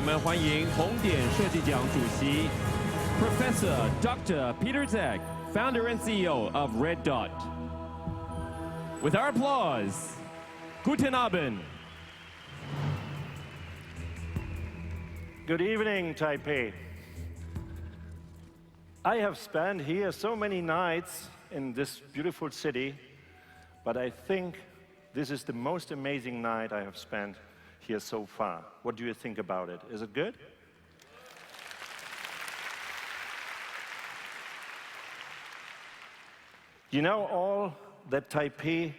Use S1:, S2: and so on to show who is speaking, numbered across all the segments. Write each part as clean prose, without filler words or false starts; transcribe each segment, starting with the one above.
S1: 们欢迎红点设计奖主席 Professor Dr. Peter Zec, founder and CEO of Red Dot. With our applause, Guten Abend.
S2: Good evening, Taipei. I have spent here so many nights in this beautiful city, but I think this is the most amazing night I have spent here so far. What do you think about it? Is it good? You know all that Taipei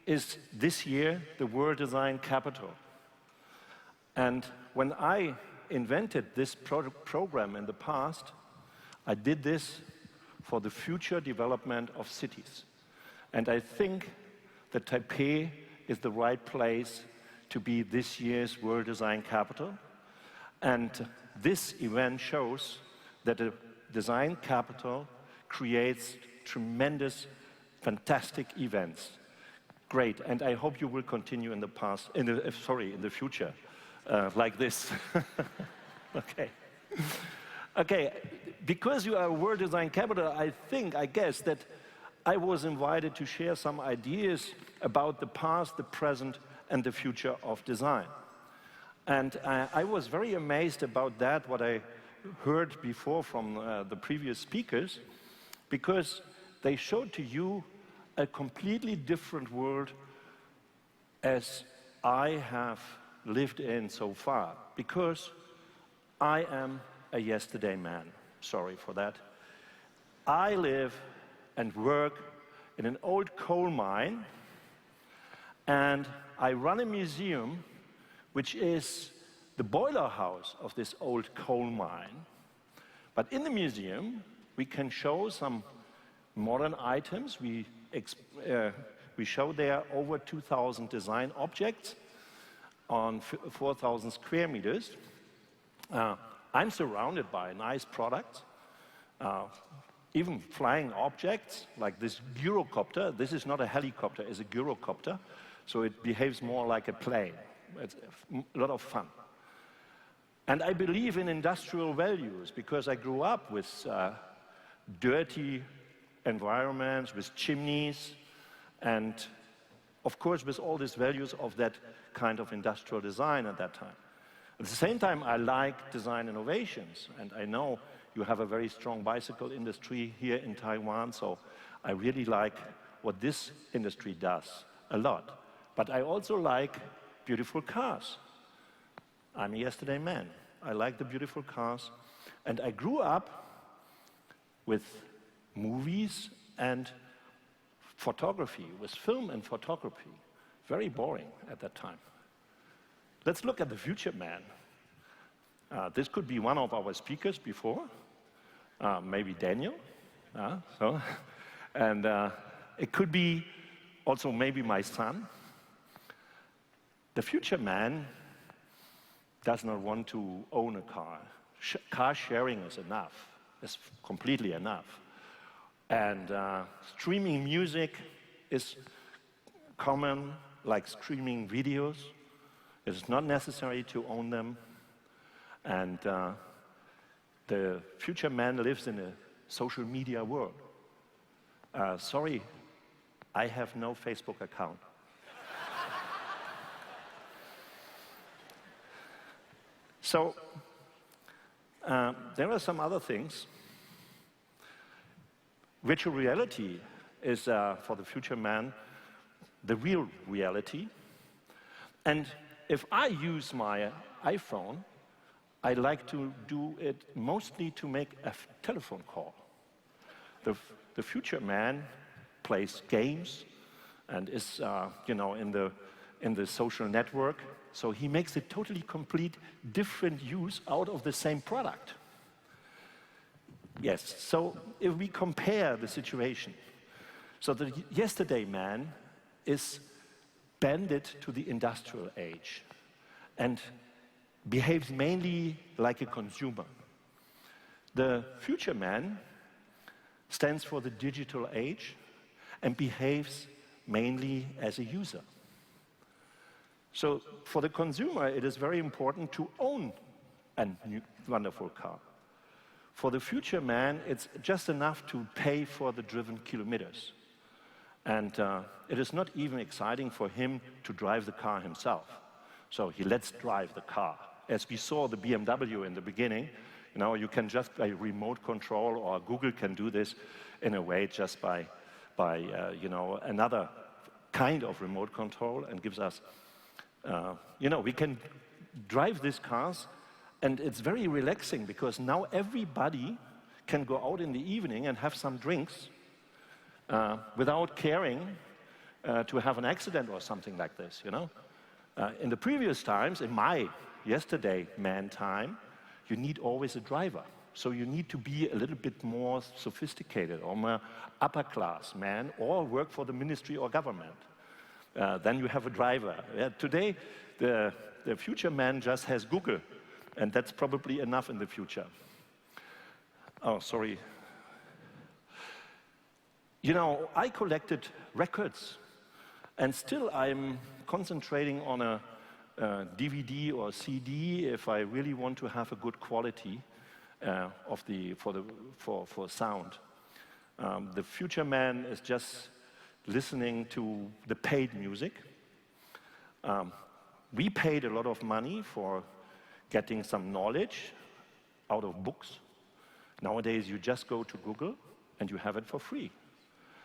S2: is this year the World Design Capital. And when I invented this program in the past, I did this for the future development of cities. And I think that Taipei is the right place to be this year's World Design Capital. And this event shows that a design capital creates tremendous, fantastic events. Great, and I hope you will continue in the future, like this. Okay, because you are a World Design Capital, I guess that I was invited to share some ideas about the past, the present, and the future of design. And I was very amazed about that, what I heard before from the previous speakers, because they showed to you a completely different world as I have lived in so far, because I am a yesterday man. Sorry for that. I live and work in an old coal mine, and I run a museum which is the boiler house of this old coal mine. But in the museum, we can show some modern items. We show there over 2,000 design objects on 4,000 square meters. I'm surrounded by nice products, even flying objects like this gyrocopter. This is not a helicopter, it's a gyrocopter, so it behaves more like a plane. It's a lot of fun. And I believe in industrial values because I grew up with dirty environments, with chimneys, and of course with all these values of that kind of industrial design at that time. At the same time, I like design innovations, and I know you have a very strong bicycle industry here in Taiwan, so I really like what this industry does a lot. But I also like beautiful cars. I'm a yesterday man. I like the beautiful cars, and I grew up with movies and photography, with film and photography. Very boring at that time. Let's look at the future man. This could be one of our speakers before, maybe Daniel. And it could be also maybe my son. The future man does not want to own a car. Car sharing is enough, is completely enough. And streaming music is common, like streaming videos. It's not necessary to own them. And the future man lives in a social media world. Sorry, I have no Facebook account. So there are some other things. Virtual reality is, for the future man, the real reality. And if I use my iPhone, I like to do it mostly to make a telephone call. The future man plays games and is, in the social network. So he makes a totally complete different use out of the same product. Yes, so if we compare the situation, so the yesterday man is banded to the industrial age and behaves mainly like a consumer. The future man stands for the digital age and behaves mainly as a user. So for the consumer, it is very important to own and wonderful car. For the future man, it's just enough to pay for the driven kilometers. And it is not even exciting for him to drive the car himself. So he lets drive the car. As we saw the BMW in the beginning, you can just by remote control, or Google can do this in a way just by another kind of remote control, and gives us, we can drive these cars, and it's very relaxing because now everybody can go out in the evening and have some drinks without caring to have an accident or something like this, In the previous times, in my yesterday man time, you need always a driver. So you need to be a little bit more sophisticated, or more upper class man, or work for the ministry or government. Then you have a driver. Today, the future man just has Google, and that's probably enough in the future. Oh, sorry. I collected records, and still I'm concentrating on a DVD or CD if I really want to have a good quality for sound. The future man is just listening to the paid music. We paid a lot of money for getting some knowledge out of books. Nowadays, you just go to Google and you have it for free.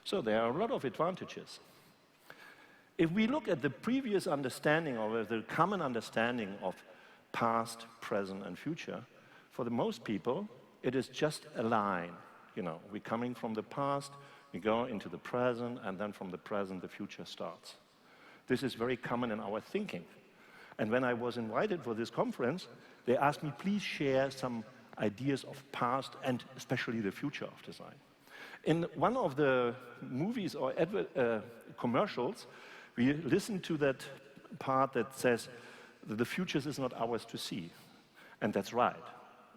S2: So there are a lot of advantages. If we look at the previous understanding, or the common understanding of past, present, and future, for the most people, it is just a line. We're coming from the past, we go into the present, and then from the present, the future starts. This is very common in our thinking. And when I was invited for this conference, they asked me, please share some ideas of past and especially the future of design. In one of the movies or commercials, we listened to that part that says that the future is not ours to see. And that's right.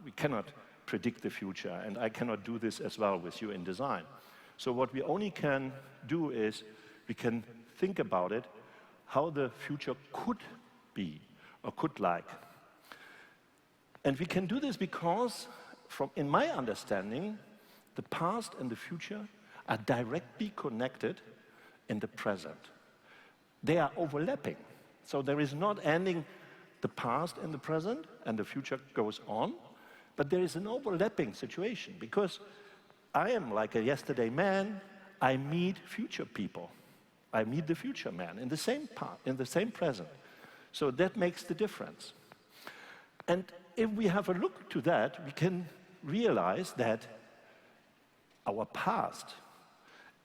S2: We cannot predict the future, and I cannot do this as well with you in design. So what we only can do is we can think about it, how the future could be or could like. And we can do this because, in my understanding, the past and the future are directly connected in the present. They are overlapping. So there is not ending the past and the present, and the future goes on, but there is an overlapping situation, because I am like a yesterday man, I meet future people. I meet the future man in the same present. So that makes the difference. And if we have a look to that, we can realize that our past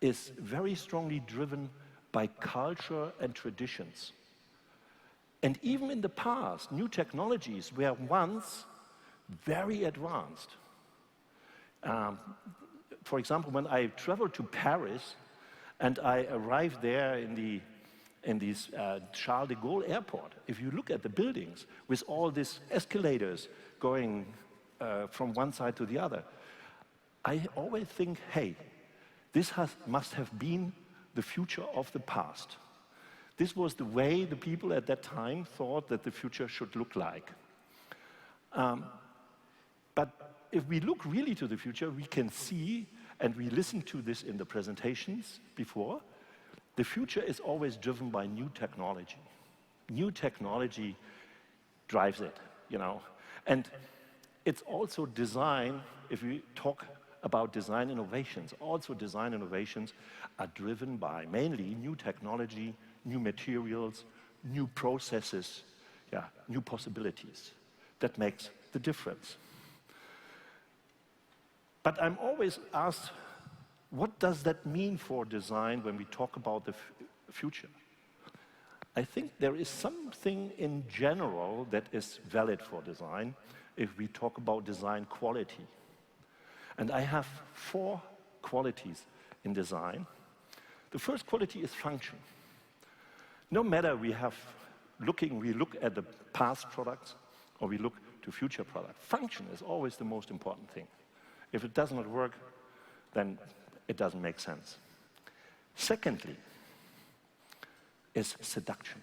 S2: is very strongly driven by culture and traditions. And even in the past, new technologies were once very advanced. For example, when I traveled to Paris and I arrived there in this Charles de Gaulle airport, if you look at the buildings with all these escalators going from one side to the other, I always think, hey, this must have been the future of the past. This was the way the people at that time thought that the future should look like. But if we look really to the future, we can see, and we listened to this in the presentations before, the future is always driven by new technology. New technology drives it, And it's also design, if we talk about design innovations, also design innovations are driven by mainly new technology, new materials, new processes, new possibilities. That makes the difference. But I'm always asked, what does that mean for design when we talk about the future? I think there is something in general that is valid for design if we talk about design quality. And I have 4 qualities in design. The first quality is function. No matter we look at the past products or we look to future products, function is always the most important thing. If it does not work, then it doesn't make sense. Secondly, is seduction.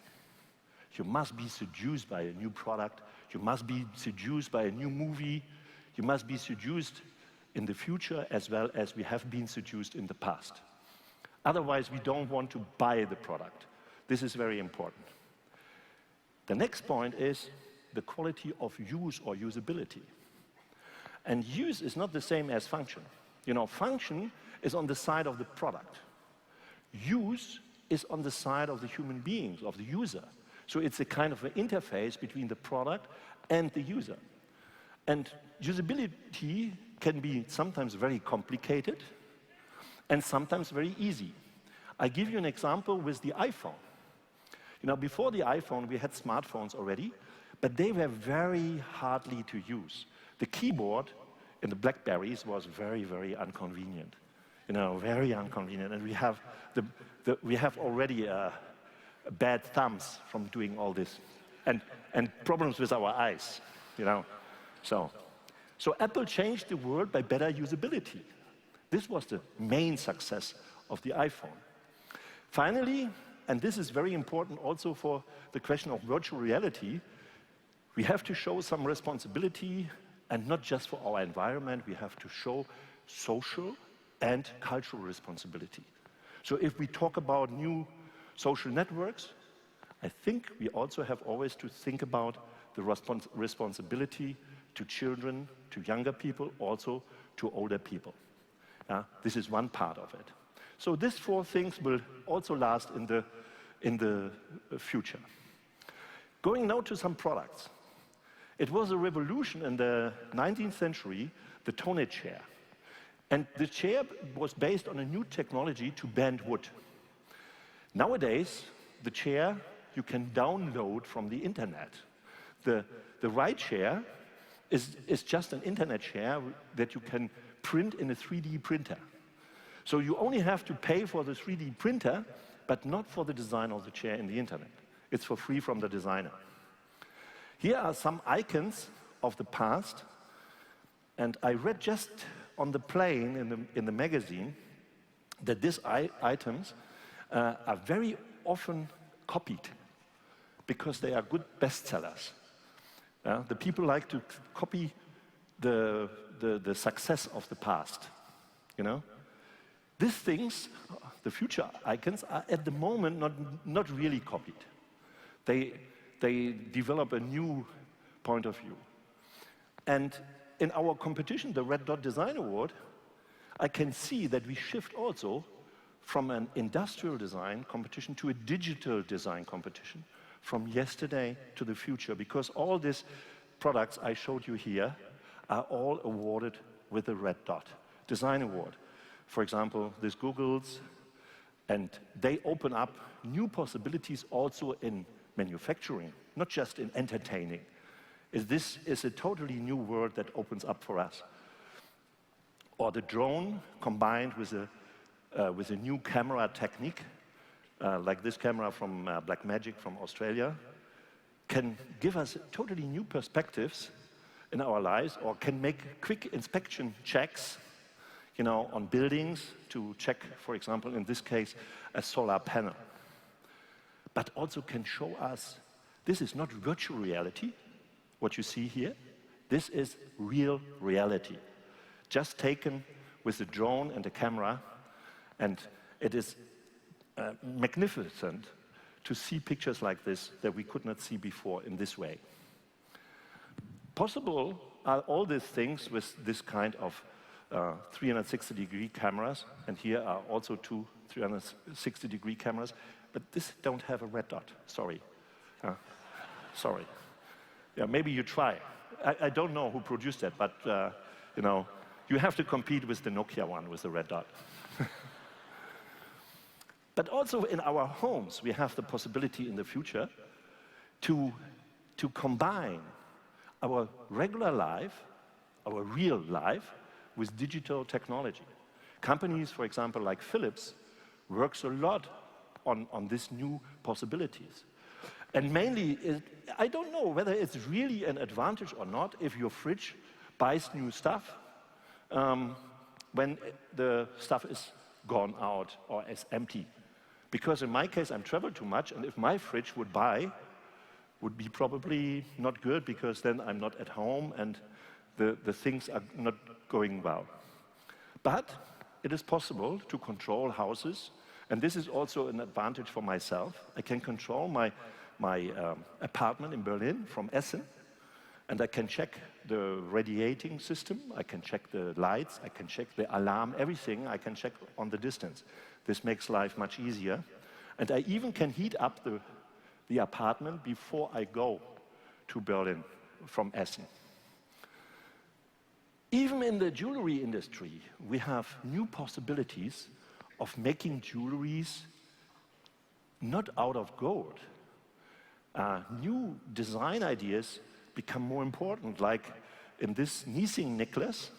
S2: You must be seduced by a new product. You must be seduced by a new movie. You must be seduced in the future as well as we have been seduced in the past. Otherwise, we don't want to buy the product. This is very important. The next point is the quality of use or usability. And use is not the same as function. You know, function is on the side of the product. Use is on the side of the human beings, of the user. So it's a kind of an interface between the product and the user. And usability can be sometimes very complicated and sometimes very easy. I give you an example with the iPhone. You know, before the iPhone, we had smartphones already, but they were very hardly to use. The keyboard in the BlackBerries was very, very inconvenient. You know, very inconvenient. And we have already bad thumbs from doing all this, and problems with our eyes, you know. So Apple changed the world by better usability. This was the main success of the iPhone. Finally, and this is very important also for the question of virtual reality, we have to show some responsibility, and not just for our environment, we have to show social and cultural responsibility. So if we talk about new social networks, I think we also have always to think about the responsibility to children, to younger people, also to older people. This is one part of it. So these four things will also last in the future. Going now to some products. It was a revolution in the 19th century, the tonnet chair. And the chair was based on a new technology to bend wood. Nowadays, the chair you can download from the internet. The right chair is just an internet chair that you can print in a 3D printer. So you only have to pay for the 3D printer, but not for the design of the chair in the internet. It's for free from the designer. Here are some icons of the past, and I read just on the plane in the magazine that these items are very often copied because they are good bestsellers. The people like to copy the success of the past, you know? These things, the future icons, are at the moment not really copied. They develop a new point of view. And in our competition, the Red Dot Design Award, I can see that we shift also from an industrial design competition to a digital design competition, from yesterday to the future, because all these products I showed you here are all awarded with the Red Dot Design Award. For example, these Googles, and they open up new possibilities also in manufacturing, not just in entertaining. This is a totally new world that opens up for us. Or the drone combined with a new camera technique, like this camera from Blackmagic from Australia, can give us totally new perspectives in our lives, or can make quick inspection checks, you know, on buildings to check, for example, in this case, a solar panel. But also can show us, this is not virtual reality, what you see here. This is real reality, just taken with a drone and a camera, and it is magnificent to see pictures like this that we could not see before in this way. Possible are all these things with this kind of 360-degree cameras, and here are also two 360-degree cameras, but this don't have a red dot, sorry. Sorry. Yeah, maybe you try. I don't know who produced that, but you know, you have to compete with the Nokia one with the red dot. But also in our homes, we have the possibility in the future to combine our regular life, our real life, with digital technology. Companies, for example, like Philips, works a lot on these new possibilities. And mainly, I don't know whether it's really an advantage or not if your fridge buys new stuff when the stuff is gone out or is empty. Because in my case, I'm travel too much, and if my fridge would buy would be probably not good because then I'm not at home and the things are not going well. But it is possible to control houses, and this is also an advantage for myself. I can control my apartment in Berlin from Essen, and I can check the radiating system, I can check the lights, I can check the alarm, everything I can check on the distance. This makes life much easier. And I even can heat up the apartment before I go to Berlin from Essen. Even in the jewelry industry, we have new possibilities of making jewelries not out of gold. New design ideas become more important, like in this Niesing necklace,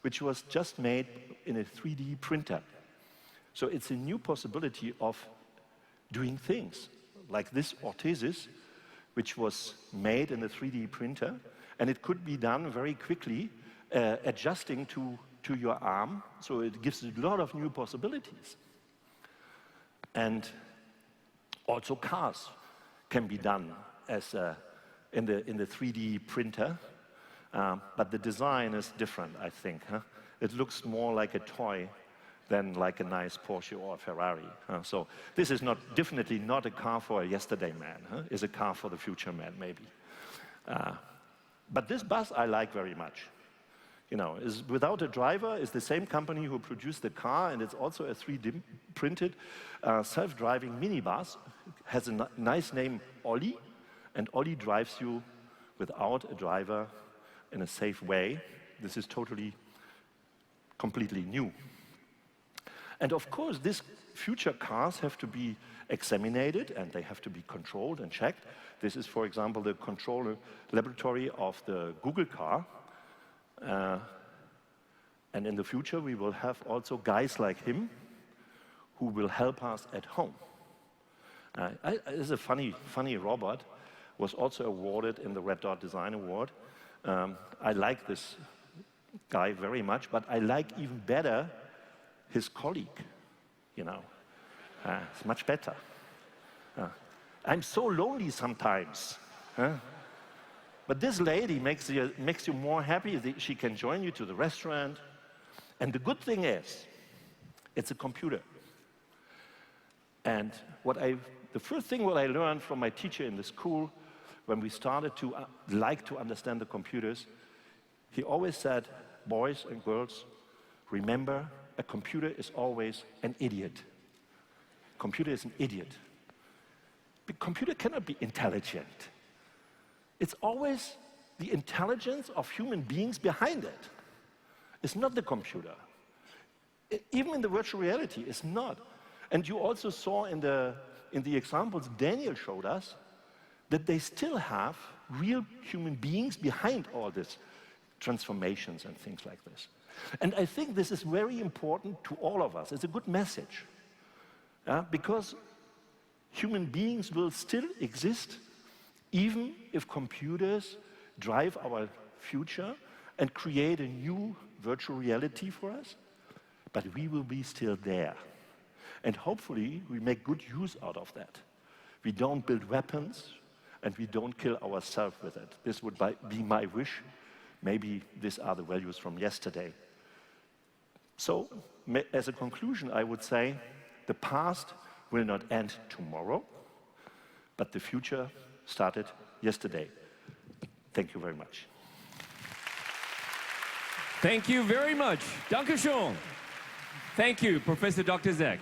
S2: which was just made in a 3D printer. So it's a new possibility of doing things, like this orthesis, which was made in a 3D printer, and it could be done very quickly, adjusting to your arm, so it gives a lot of new possibilities. And also cars can be done as in the 3D printer, but the design is different, I think. It looks more like a toy than like a nice Porsche or a Ferrari. So this is definitely not a car for a yesterday man. It's a car for the future man, maybe. But this bus I like very much. You know, is without a driver, is the same company who produced the car, and it's also a 3D printed self-driving minibus. Has a nice name, Olli, and Olli drives you without a driver in a safe way. This is completely new. And of course, these future cars have to be examined, and they have to be controlled and checked. This is, for example, the control laboratory of the Google car. And in the future, we will have also guys like him who will help us at home. It's a funny robot, was also awarded in the Red Dot Design Award. I like this guy very much, but I like even better his colleague, you know. It's much better. I'm so lonely sometimes. But this lady makes you more happy that she can join you to the restaurant. And the good thing is, it's a computer. And the first thing what I learned from my teacher in the school, when we started to like to understand the computers, he always said, boys and girls, remember, a computer is always an idiot. Computer is an idiot. The computer cannot be intelligent. It's always the intelligence of human beings behind it. It's not the computer. Even in the virtual reality, it's not. And you also saw in the examples Daniel showed us that they still have real human beings behind all these transformations and things like this. And I think this is very important to all of us. It's a good message. Because human beings will still exist even if computers drive our future and create a new virtual reality for us, but we will be still there. And hopefully we make good use out of that. We don't build weapons and we don't kill ourselves with it. This would be my wish. Maybe these are the values from yesterday. So, as a conclusion, I would say the past will not end tomorrow, but the future started yesterday. Thank you very much.
S1: Thank you very much. Danke schön. Thank you, Professor Dr. Zec.